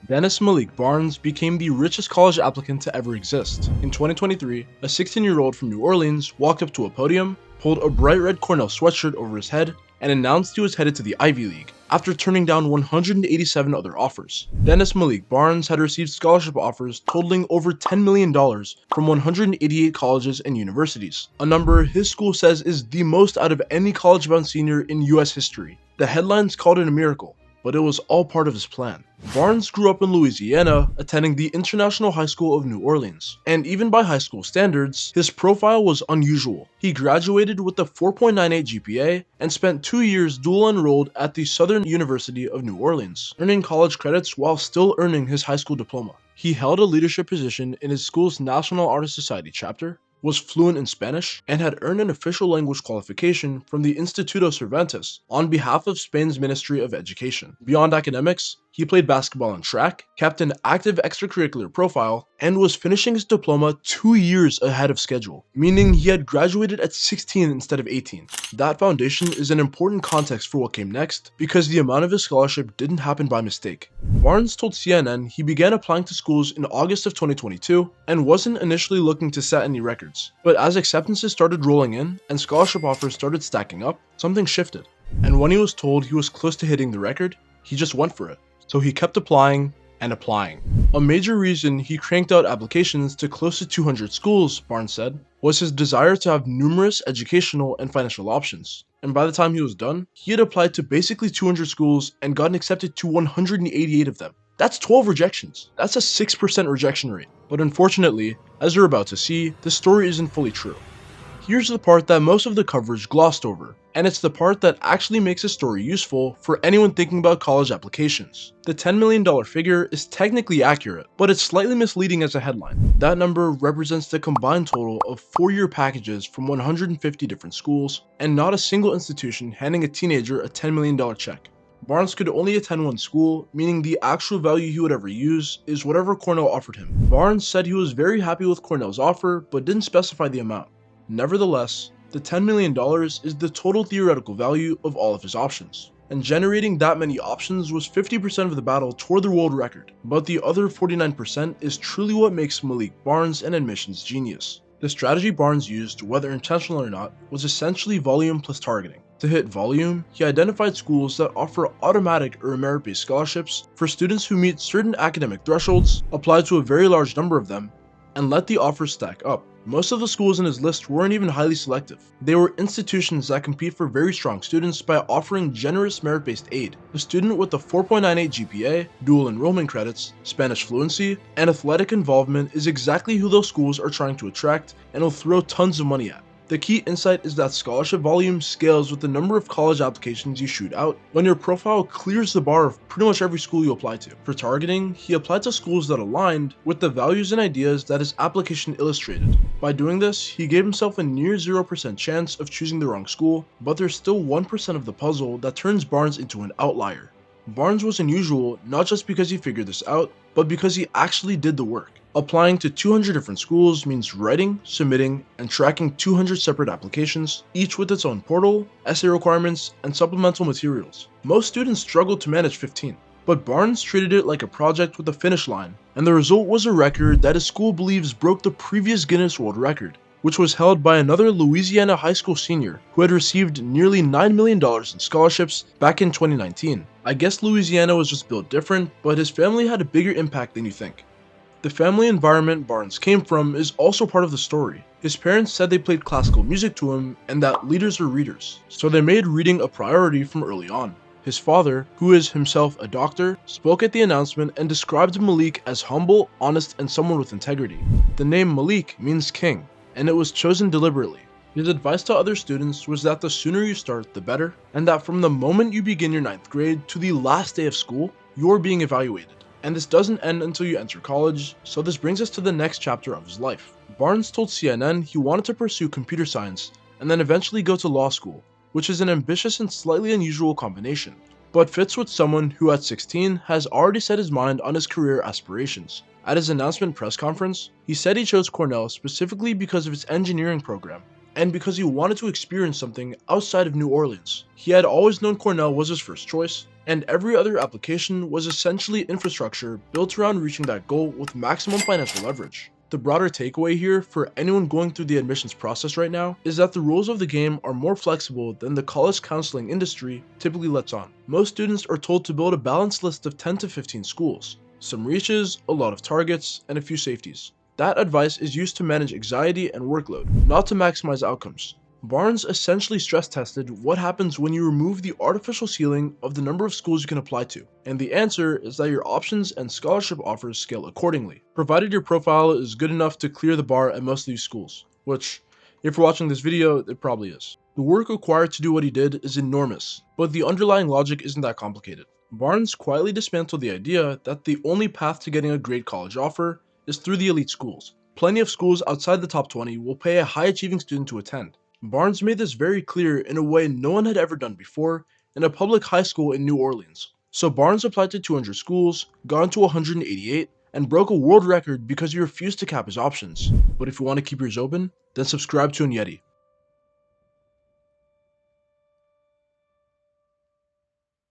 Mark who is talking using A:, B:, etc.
A: Dennis Malik Barnes became the richest college applicant to ever exist. In 2023, a 16-year-old from New Orleans walked up to a podium, pulled a bright red Cornell sweatshirt over his head, and announced he was headed to the Ivy League after turning down 187 other offers. Dennis Malik Barnes had received scholarship offers totaling over $10 million from 188 colleges and universities, a number his school says is the most out of any college-bound senior in US history. The headlines called it a miracle, but it was all part of his plan. Barnes grew up in Louisiana, attending the International High School of New Orleans, and even by high school standards, his profile was unusual. He graduated with a 4.98 GPA and spent 2 years dual enrolled at the Southern University of New Orleans, earning college credits while still earning his high school diploma. He held a leadership position in his school's National Honor Society chapter, was fluent in Spanish, and had earned an official language qualification from the Instituto Cervantes on behalf of Spain's Ministry of Education. Beyond academics, he played basketball and track, kept an active extracurricular profile, and was finishing his diploma 2 years ahead of schedule, meaning he had graduated at 16 instead of 18. That foundation is an important context for what came next, because the amount of his scholarship didn't happen by mistake. Barnes told CNN he began applying to schools in August of 2022 and wasn't initially looking to set any records. But as acceptances started rolling in and scholarship offers started stacking up, something shifted. And when he was told he was close to hitting the record, he just went for it. So he kept applying and applying. A major reason he cranked out applications to close to 200 schools, Barnes said, was his desire to have numerous educational and financial options. And by the time he was done, he had applied to basically 200 schools and gotten accepted to 188 of them. That's 12 rejections. That's a 6% rejection rate. But unfortunately, as you're about to see, the story isn't fully true. Here's the part that most of the coverage glossed over, and it's the part that actually makes a story useful for anyone thinking about college applications. The $10 million figure is technically accurate, but it's slightly misleading as a headline. That number represents the combined total of 4-year packages from 150 different schools, and not a single institution handing a teenager a $10 million check. Barnes could only attend one school, meaning the actual value he would ever use is whatever Cornell offered him. Barnes said he was very happy with Cornell's offer, but didn't specify the amount. Nevertheless, the $10 million is the total theoretical value of all of his options, and generating that many options was 50% of the battle toward the world record, but the other 49% is truly what makes Malik Barnes an admissions genius. The strategy Barnes used, whether intentional or not, was essentially volume plus targeting. To hit volume, he identified schools that offer automatic or merit-based scholarships for students who meet certain academic thresholds, applied to a very large number of them, and let the offers stack up. Most of the schools in his list weren't even highly selective. They were institutions that compete for very strong students by offering generous merit-based aid. A student with a 4.98 GPA, dual enrollment credits, Spanish fluency, and athletic involvement is exactly who those schools are trying to attract and will throw tons of money at. The key insight is that scholarship volume scales with the number of college applications you shoot out when your profile clears the bar of pretty much every school you apply to. For targeting, he applied to schools that aligned with the values and ideas that his application illustrated. By doing this, he gave himself a near 0% chance of choosing the wrong school, but there's still 1% of the puzzle that turns Barnes into an outlier. Barnes was unusual not just because he figured this out, but because he actually did the work. Applying to 200 different schools means writing, submitting, and tracking 200 separate applications, each with its own portal, essay requirements, and supplemental materials. Most students struggled to manage 15, but Barnes treated it like a project with a finish line, and the result was a record that his school believes broke the previous Guinness World Record, which was held by another Louisiana high school senior who had received nearly $9 million in scholarships back in 2019. I guess Louisiana was just built different, but his family had a bigger impact than you think. The family environment Barnes came from is also part of the story. His parents said they played classical music to him and that leaders are readers, so they made reading a priority from early on. His father, who is himself a doctor, spoke at the announcement and described Malik as humble, honest, and someone with integrity. The name Malik means king, and it was chosen deliberately. His advice to other students was that the sooner you start, the better, and that from the moment you begin your 9th grade to the last day of school, you're being evaluated. And this doesn't end until you enter college, so this brings us to the next chapter of his life. Barnes told CNN he wanted to pursue computer science and then eventually go to law school, which is an ambitious and slightly unusual combination, but fits with someone who at 16 has already set his mind on his career aspirations. At his announcement press conference, he said he chose Cornell specifically because of its engineering program, and because he wanted to experience something outside of New Orleans. He had always known Cornell was his first choice, and every other application was essentially infrastructure built around reaching that goal with maximum financial leverage. The broader takeaway here for anyone going through the admissions process right now is that the rules of the game are more flexible than the college counseling industry typically lets on. Most students are told to build a balanced list of 10 to 15 schools, some reaches, a lot of targets, and a few safeties. That advice is used to manage anxiety and workload, not to maximize outcomes. Barnes essentially stress tested what happens when you remove the artificial ceiling of the number of schools you can apply to, and the answer is that your options and scholarship offers scale accordingly, provided your profile is good enough to clear the bar at most of these schools, which, if you're watching this video, it probably is. The work required to do what he did is enormous, but the underlying logic isn't that complicated. Barnes quietly dismantled the idea that the only path to getting a great college offer is through the elite schools. Plenty of schools outside the top 20 will pay a high-achieving student to attend. Barnes made this very clear in a way no one had ever done before in a public high school in New Orleans. So Barnes applied to 200 schools, got into 188, and broke a world record because he refused to cap his options. But if you want to keep yours open, then subscribe to Yeti.